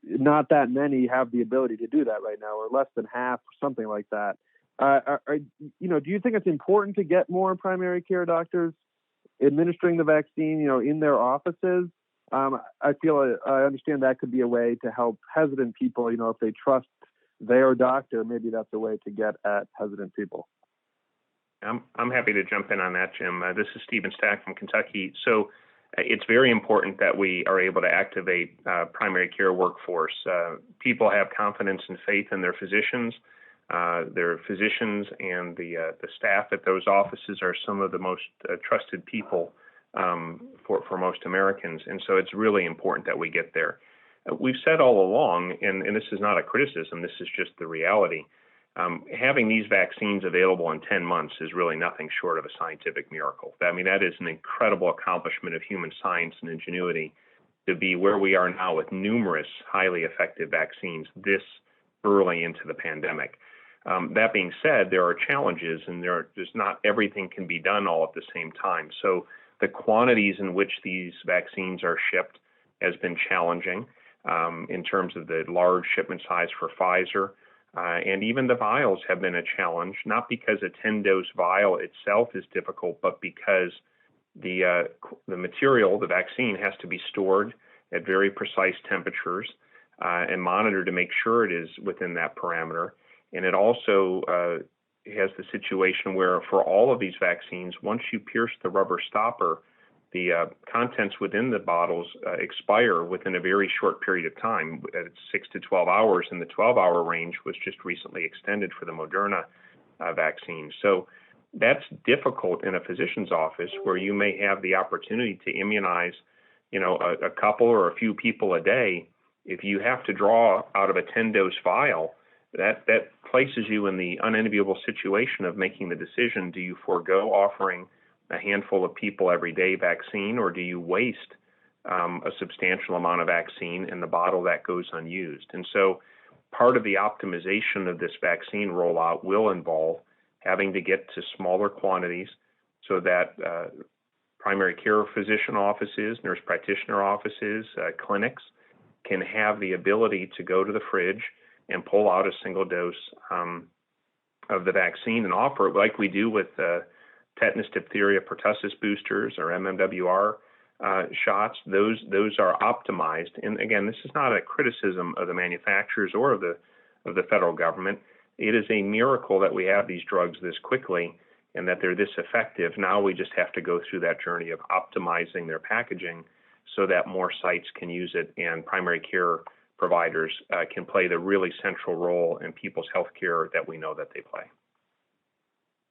not that many have the ability to do that right now, or less than half, or something like that. Do you think it's important to get more primary care doctors administering the vaccine, in their offices? I understand that could be a way to help hesitant people, if they trust their doctor, maybe that's a way to get at hesitant people. I'm happy to jump in on that, Jim. This is Stephen Stack from Kentucky. So it's very important that we are able to activate primary care workforce. People have confidence and faith in their physicians. Their physicians and the staff at those offices are some of the most trusted people for most Americans. And so it's really important that we get there. We've said all along, and this is not a criticism, this is just the reality, having these vaccines available in 10 months is really nothing short of a scientific miracle. I mean, that is an incredible accomplishment of human science and ingenuity to be where we are now with numerous highly effective vaccines this early into the pandemic. That being said, there are challenges, and there's not everything can be done all at the same time. So the quantities in which these vaccines are shipped has been challenging in terms of the large shipment size for Pfizer. And even the vials have been a challenge, not because a 10-dose vial itself is difficult, but because the material, the vaccine, has to be stored at very precise temperatures and monitored to make sure it is within that parameter. And it also has the situation where for all of these vaccines, once you pierce the rubber stopper, the contents within the bottles expire within a very short period of time, at 6 to 12 hours, and the 12-hour range was just recently extended for the Moderna vaccine. So that's difficult in a physician's office where you may have the opportunity to immunize, a couple or a few people a day. If you have to draw out of a 10-dose vial, that places you in the unenviable situation of making the decision: do you forego offering a handful of people every day vaccine, or do you waste a substantial amount of vaccine in the bottle that goes unused? And so part of the optimization of this vaccine rollout will involve having to get to smaller quantities so that primary care physician offices, nurse practitioner offices, clinics can have the ability to go to the fridge and pull out a single dose of the vaccine and offer it like we do with tetanus, diphtheria, pertussis boosters, or MMWR shots. Those are optimized. And again, this is not a criticism of the manufacturers or of the federal government. It is a miracle that we have these drugs this quickly and that they're this effective. Now we just have to go through that journey of optimizing their packaging so that more sites can use it and primary care providers can play the really central role in people's health care that we know that they play.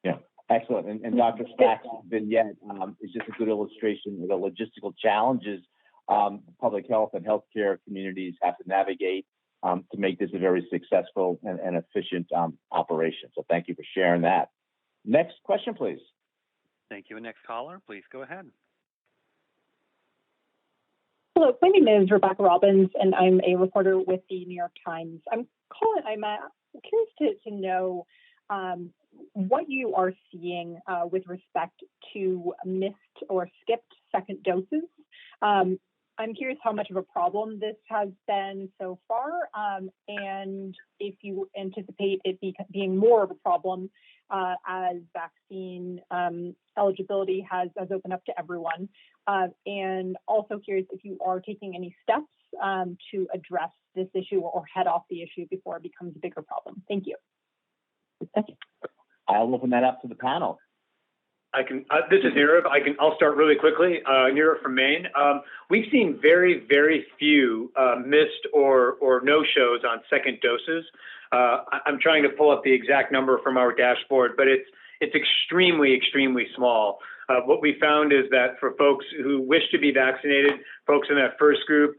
Yeah, excellent. And Dr. Stack's vignette is just a good illustration of the logistical challenges public health and healthcare communities have to navigate to make this a very successful and efficient operation. So thank you for sharing that. Next question, please. Thank you. And next caller, please go ahead. Hello, my name is Rebecca Robbins, and I'm a reporter with the New York Times. I'm curious to know what you are seeing with respect to missed or skipped second doses. I'm curious how much of a problem this has been so far, and if you anticipate it being more of a problem as vaccine eligibility has opened up to everyone. And also curious if you are taking any steps to address this issue or head off the issue before it becomes a bigger problem. Thank you. I'll open that up to the panel. This is Nirav. I'll start really quickly. Nirav from Maine. We've seen very, very few missed or no-shows on second doses. I'm trying to pull up the exact number from our dashboard, but it's extremely, extremely small. What we found is that for folks who wish to be vaccinated, folks in that first group,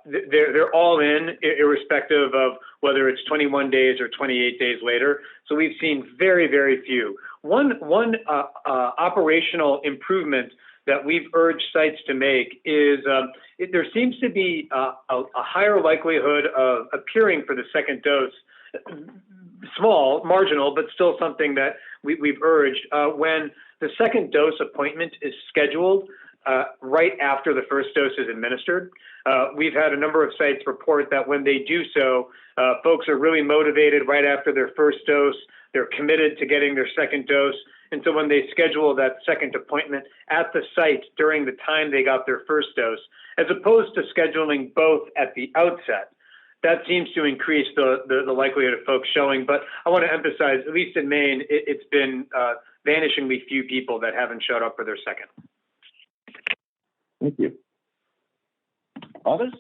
they're all in, irrespective of whether it's 21 days or 28 days later. So we've seen very, very few. One operational improvement that we've urged sites to make is there seems to be a higher likelihood of appearing for the second dose, small, marginal, but still something that we've urged when the second dose appointment is scheduled right after the first dose is administered. We've had a number of sites report that when they do so, folks are really motivated right after their first dose. They're committed to getting their second dose. And so when they schedule that second appointment at the site during the time they got their first dose, as opposed to scheduling both at the outset, that seems to increase the likelihood of folks showing. But I want to emphasize, at least in Maine, it's been vanishingly few people that haven't showed up for their second. Thank you. Others?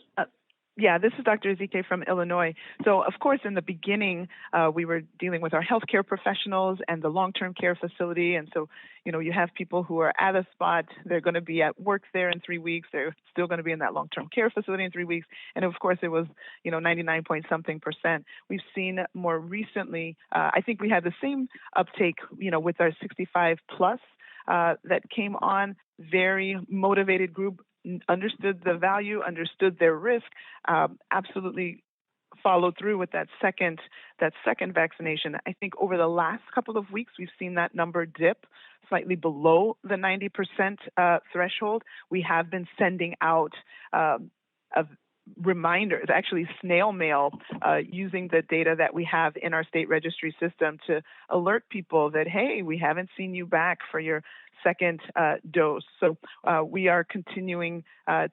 Yeah, this is Dr. Ezike from Illinois. So, of course, in the beginning, we were dealing with our healthcare professionals and the long-term care facility. And so, you have people who are at a spot, they're going to be at work there in 3 weeks. They're still going to be in that long-term care facility in 3 weeks. And of course, it was, 99-point-something%. We've seen more recently, I think we had the same uptake, with our 65 plus that came on, very motivated group, understood the value, understood their risk, absolutely followed through with that second vaccination. I think over the last couple of weeks, we've seen that number dip slightly below the 90% threshold. We have been sending out reminders, actually snail mail, using the data that we have in our state registry system to alert people that, hey, we haven't seen you back for your second dose. So we are continuing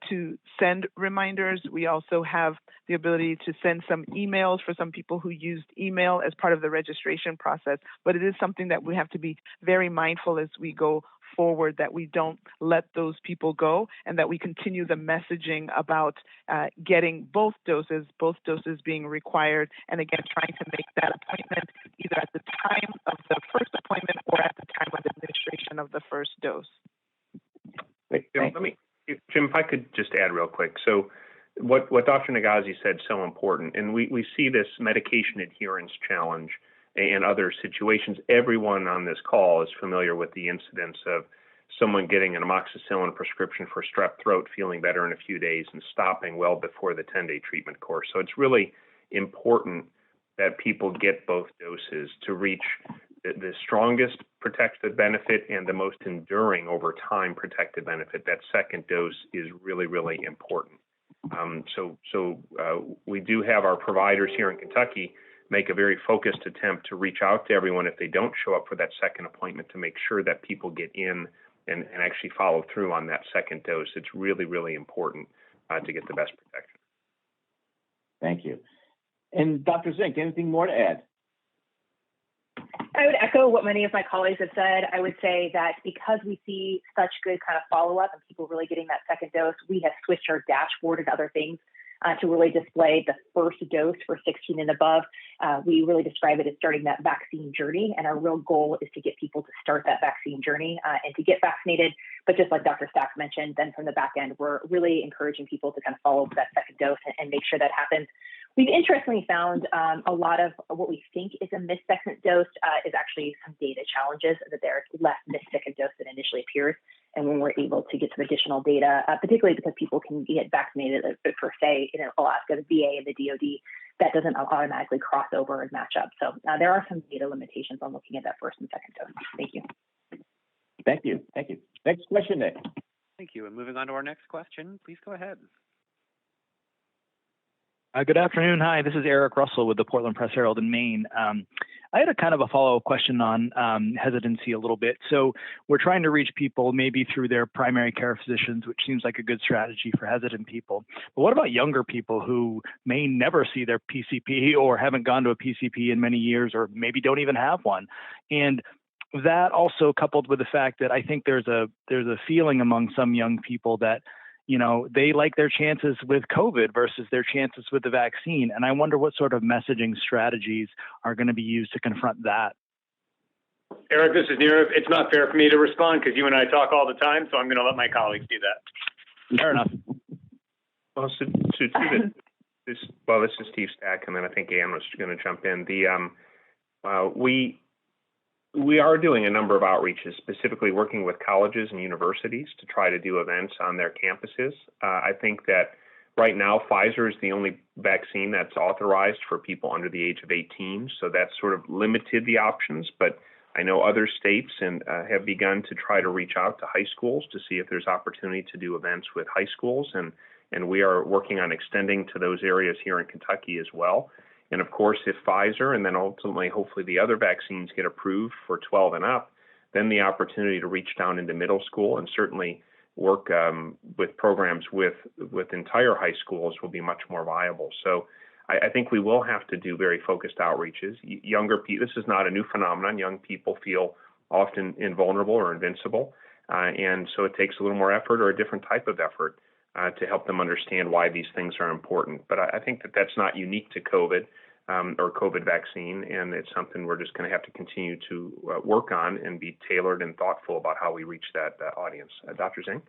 to send reminders. We also have the ability to send some emails for some people who used email as part of the registration process. But it is something that we have to be very mindful as we go forward, that we don't let those people go, and that we continue the messaging about getting both doses being required, and again, trying to make that appointment either at the time of the first appointment or at the time of administration of the first dose. Jim, if I could just add real quick. So what Dr. Ngozi said is so important, and we see this medication adherence challenge and other situations. Everyone on this call is familiar with the incidence of someone getting an amoxicillin prescription for strep throat, feeling better in a few days, and stopping well before the 10-day treatment course. So it's really important that people get both doses to reach the strongest protective benefit and the most enduring over time protective benefit. That second dose is really, really important. So we do have our providers here in Kentucky make a very focused attempt to reach out to everyone if they don't show up for that second appointment, to make sure that people get in and actually follow through on that second dose. It's really, really important to get the best protection. Thank you. And Dr. Zink, anything more to add? I would echo what many of my colleagues have said. I would say that because we see such good kind of follow-up and people really getting that second dose, we have switched our dashboard and other things to really display the first dose for 16 and above. We really describe it as starting that vaccine journey, and our real goal is to get people to start that vaccine journey and to get vaccinated. But just like Dr. Stack mentioned, then from the back end, we're really encouraging people to kind of follow that second dose and make sure that happens. We've interestingly found a lot of what we think is a missed second dose is actually some data challenges, that there's less missed second dose than initially appears. And when we're able to get some additional data, particularly because people can get vaccinated per se in Alaska, the VA and the DOD, that doesn't automatically cross over and match up. So there are some data limitations on looking at that first and second dose. Thank you. Thank you. Thank you. Next question, Nick. Thank you. And moving on to our next question, please go ahead. Good afternoon. Hi, this is Eric Russell with the Portland Press Herald in Maine. I had a kind of a follow-up question on hesitancy a little bit. So we're trying to reach people maybe through their primary care physicians, which seems like a good strategy for hesitant people. But what about younger people who may never see their PCP or haven't gone to a PCP in many years, or maybe don't even have one? And that also coupled with the fact that I think there's a feeling among some young people that they like their chances with COVID versus their chances with the vaccine. And I wonder what sort of messaging strategies are going to be used to confront that. Eric, this is Nirav. It's not fair for me to respond because you and I talk all the time, so I'm going to let my colleagues do that. Fair enough. Well, this is Steve Stack, and then I think Ann was going to jump in. We are doing a number of outreaches, specifically working with colleges and universities to try to do events on their campuses. I think that right now, Pfizer is the only vaccine that's authorized for people under the age of 18, so that's sort of limited the options. But I know other states have begun to try to reach out to high schools to see if there's opportunity to do events with high schools, and we are working on extending to those areas here in Kentucky as well. And of course, if Pfizer and then ultimately, hopefully, the other vaccines get approved for 12 and up, then the opportunity to reach down into middle school and certainly work with programs with entire high schools will be much more viable. So I think we will have to do very focused outreaches. Younger people, this is not a new phenomenon. Young people feel often invulnerable or invincible. And so it takes a little more effort or a different type of effort to help them understand why these things are important. But I think that that's not unique to COVID or COVID vaccine, and it's something we're just going to have to continue to work on and be tailored and thoughtful about how we reach that audience. Dr. Zink?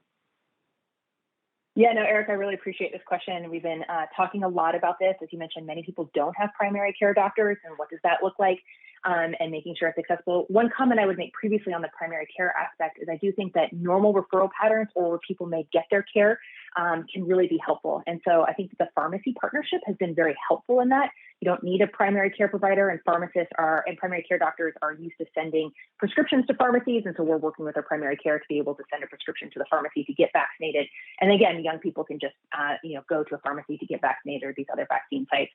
Yeah, no, Eric, I really appreciate this question. We've been talking a lot about this. As you mentioned, many people don't have primary care doctors, and what does that look like? And making sure it's accessible. One comment I would make previously on the primary care aspect is I do think that normal referral patterns or where people may get their care can really be helpful. And so I think that the pharmacy partnership has been very helpful in that. You don't need a primary care provider, and pharmacists and primary care doctors are used to sending prescriptions to pharmacies. And so we're working with our primary care to be able to send a prescription to the pharmacy to get vaccinated. And again, young people can just go to a pharmacy to get vaccinated or these other vaccine sites.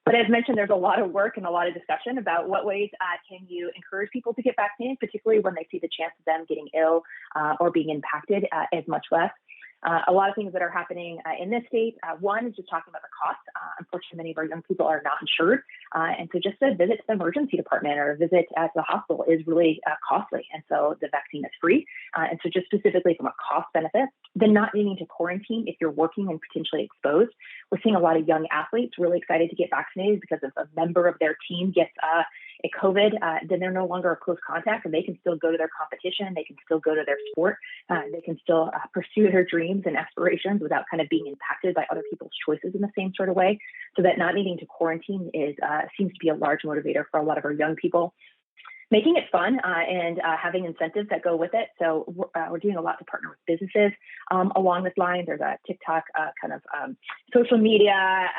But as mentioned, there's a lot of work and a lot of discussion about what ways can you encourage people to get vaccinated, particularly when they see the chance of them getting ill or being impacted is much less. A lot of things that are happening in this state. One is just talking about the cost. Unfortunately, many of our young people are not insured. And so just a visit to the emergency department or a visit at the hospital is really costly. And so the vaccine is free. And so just specifically from a cost benefit, then not needing to quarantine if you're working and potentially exposed. We're seeing a lot of young athletes really excited to get vaccinated because if a member of their team gets a COVID, then they're no longer a close contact and they can still go to their competition. They can still go to their sport. They can still pursue their dreams and aspirations without kind of being impacted by other people's choices in the same sort of way. So that not needing to quarantine seems to be a large motivator for a lot of our young people. Making it fun and having incentives that go with it. So we're doing a lot to partner with businesses along this line. There's a TikTok social media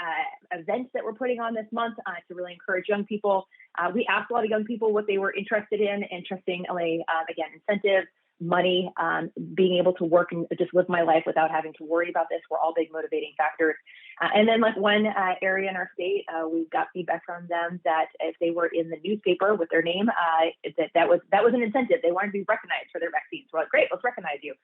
events that we're putting on this month to really encourage young people. We asked a lot of young people what they were interested in. Interestingly, again, incentives, money, being able to work and just live my life without having to worry about this were all big motivating factors. And then like one area in our state, we got feedback from them that if they were in the newspaper with their name, that was an incentive. They wanted to be recognized for their vaccines. We're like, great, let's recognize you.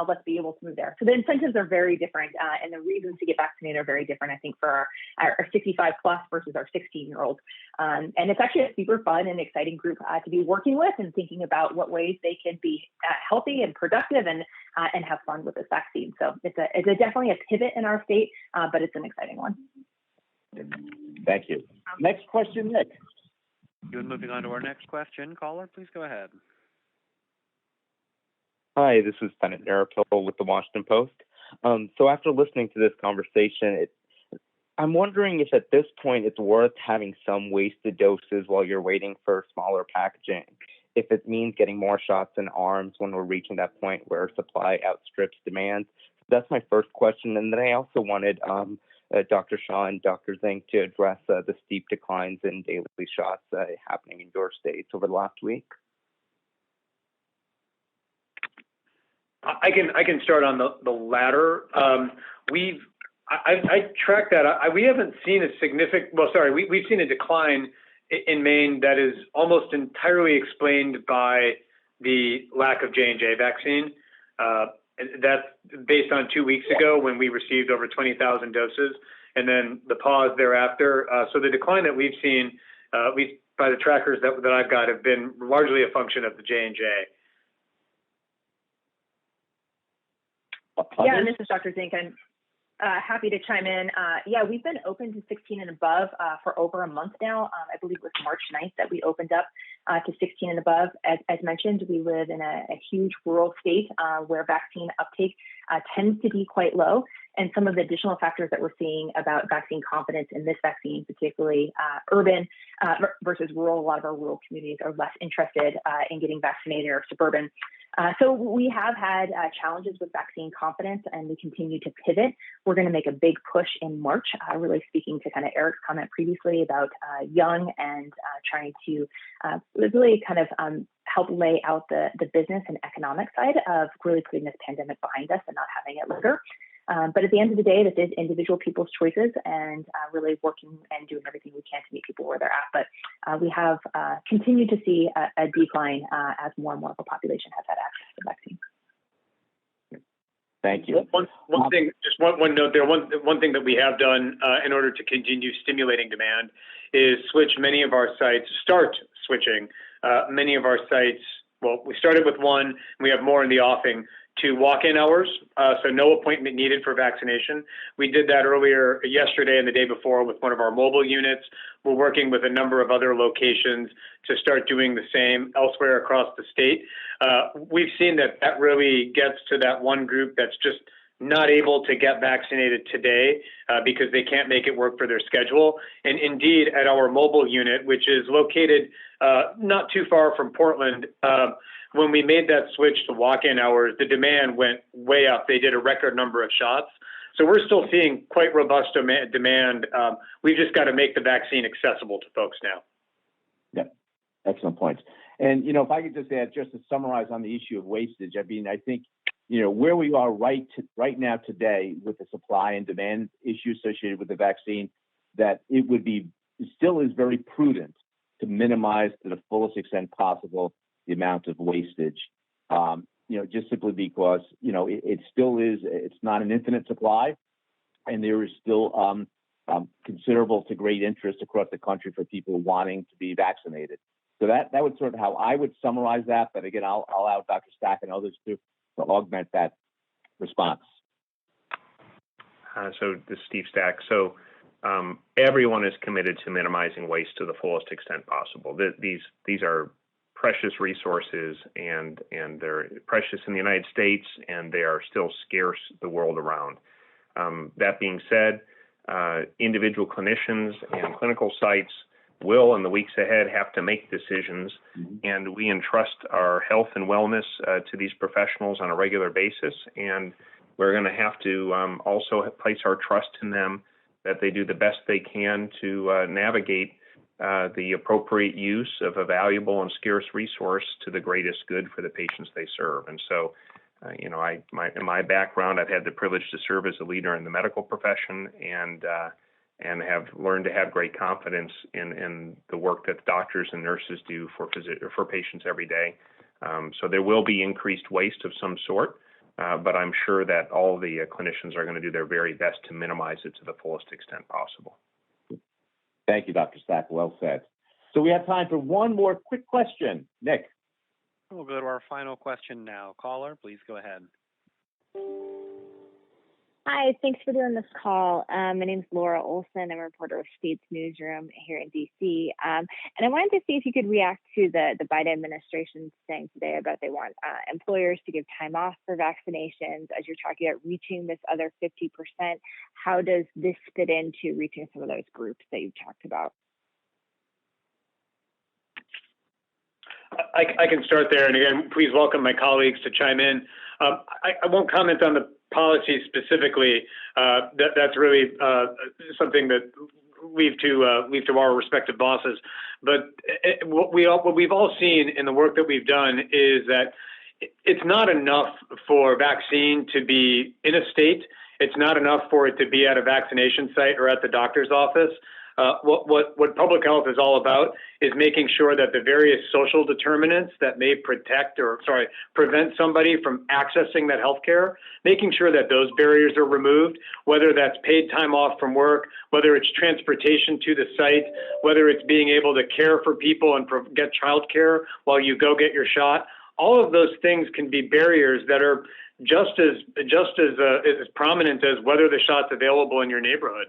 Let's be able to move there. So the incentives are very different, and the reasons to get vaccinated are very different, I think, for our 65 plus versus our 16-year-olds. And it's actually a super fun and exciting group to be working with and thinking about what ways they can be healthy and productive and have fun with this vaccine. So it's definitely a pivot in our state, but it's an exciting one. Thank you. Next question, Nick. Moving on to our next question. Caller, please go ahead. Hi, this is Lieutenant Nirav with the Washington Post. So after listening to this conversation, I'm wondering if at this point it's worth having some wasted doses while you're waiting for smaller packaging. If it means getting more shots in arms when we're reaching that point where supply outstrips demand. That's my first question. And then I also wanted Dr. Shah and Dr. Zink to address the steep declines in daily shots happening in your states over the last week. I can start on the latter. I tracked that. We haven't seen a significant. Well, sorry, we've seen a decline in Maine that is almost entirely explained by the lack of J&J vaccine. That's based on 2 weeks ago when we received over 20,000 doses, and then the pause thereafter. So the decline that we've seen, by the trackers that I've got, have been largely a function of the J&J. Yeah, and this is Dr. Zink. Happy to chime in. Yeah, we've been open to 16 and above for over a month now. I believe it was March 9th that we opened up to 16 and above. As mentioned, we live in a huge rural state where vaccine uptake tends to be quite low. And some of the additional factors that we're seeing about vaccine confidence in this vaccine, particularly urban versus rural, a lot of our rural communities are less interested in getting vaccinated, or suburban. So we have had challenges with vaccine confidence, and we continue to pivot. We're going to make a big push in March, really speaking to kind of Eric's comment previously about young and trying to really kind of help lay out the business and economic side of really putting this pandemic behind us and not having it linger. But at the end of the day, this is individual people's choices, and really working and doing everything we can to meet people where they're at. But we have continued to see a decline as more and more of the population has had access to vaccines. Thank you. One thing, just one note there. One thing that we have done in order to continue stimulating demand is start switching many of our sites. Well, we started with one, and we have more in the offing, to walk-in hours, so no appointment needed for vaccination. We did that earlier yesterday and the day before with one of our mobile units. We're working with a number of other locations to start doing the same elsewhere across the state. We've seen that really gets to that one group that's just not able to get vaccinated today because they can't make it work for their schedule. And indeed, at our mobile unit, which is located not too far from Portland, when we made that switch to walk-in hours, the demand went way up. They did a record number of shots. So we're still seeing quite robust demand. We've just got to make the vaccine accessible to folks now. Yeah, excellent points. And, if I could just add, just to summarize on the issue of wastage, I mean, I think, where we are right now today with the supply and demand issue associated with the vaccine, that it still is very prudent to minimize to the fullest extent possible the amount of wastage, just simply because, it still is, it's not an infinite supply, and there is still considerable to great interest across the country for people wanting to be vaccinated. So that would sort of how I would summarize that. But again, I'll allow Dr. Stack and others to augment that response. So this is Steve Stack. So everyone is committed to minimizing waste to the fullest extent possible. These are precious resources, and they're precious in the United States, and they are still scarce the world around. That being said, individual clinicians and clinical sites will, in the weeks ahead, have to make decisions, and we entrust our health and wellness to these professionals on a regular basis, and we're going to have to also place our trust in them that they do the best they can to navigate the appropriate use of a valuable and scarce resource to the greatest good for the patients they serve. And so, in my background, I've had the privilege to serve as a leader in the medical profession, and have learned to have great confidence in the work that doctors and nurses do for patients every day. So there will be increased waste of some sort, but I'm sure that all the clinicians are going to do their very best to minimize it to the fullest extent possible. Thank you, Dr. Stack. Well said. So we have time for one more quick question. Nick. We'll go to our final question now. Caller, please go ahead. Hi, thanks for doing this call. My name is Laura Olson. I'm a reporter with States Newsroom here in D.C. And I wanted to see if you could react to the Biden administration saying today about they want employers to give time off for vaccinations. As you're talking about reaching this other 50%, how does this fit into reaching some of those groups that you talked about? I can start there. And again, please welcome my colleagues to chime in. I won't comment on the policy specifically. That's really something that leave to our respective bosses. But what we've all seen in the work that we've done is that it's not enough for vaccine to be in a state. It's not enough for it to be at a vaccination site or at the doctor's office. What public health is all about is making sure that the various social determinants that may prevent somebody from accessing that health care, making sure that those barriers are removed, whether that's paid time off from work, whether it's transportation to the site, whether it's being able to care for people and get child care while you go get your shot. All of those things can be barriers that are just as prominent as whether the shot's available in your neighborhood.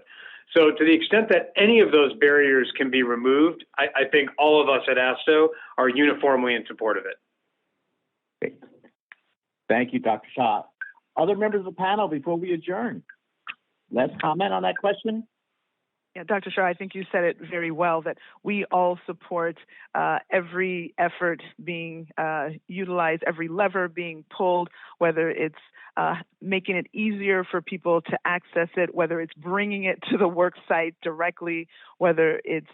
So to the extent that any of those barriers can be removed, I think all of us at ASTHO are uniformly in support of it. Great. Thank you, Dr. Shah. Other members of the panel before we adjourn? Let's comment on that question. Yeah, Dr. Shah, I think you said it very well that we all support every effort being utilized, every lever being pulled, whether it's making it easier for people to access it, whether it's bringing it to the work site directly, whether it's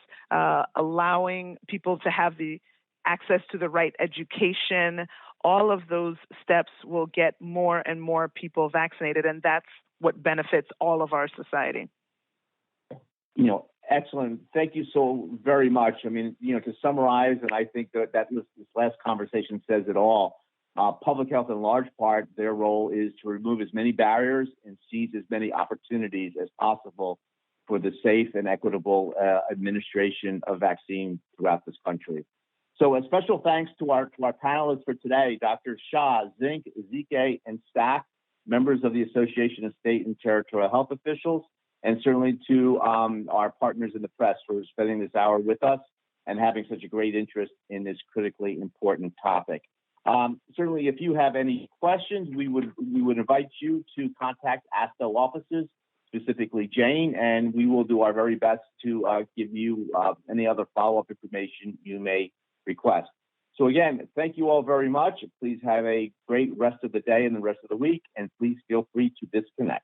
allowing people to have the access to the right education. All of those steps will get more and more people vaccinated, and that's what benefits all of our society. Excellent. Thank you so very much. I mean, to summarize, and I think that this last conversation says it all. Public health, in large part, their role is to remove as many barriers and seize as many opportunities as possible for the safe and equitable administration of vaccine throughout this country. So a special thanks to our panelists for today, Dr. Shah, Zink, Ezike, and Stack, members of the Association of State and Territorial Health Officials, and certainly to our partners in the press for spending this hour with us and having such a great interest in this critically important topic. Certainly, if you have any questions, we would invite you to contact ASTHO offices, specifically Jane, and we will do our very best to give you any other follow-up information you may request. So again, thank you all very much. Please have a great rest of the day and the rest of the week, and please feel free to disconnect.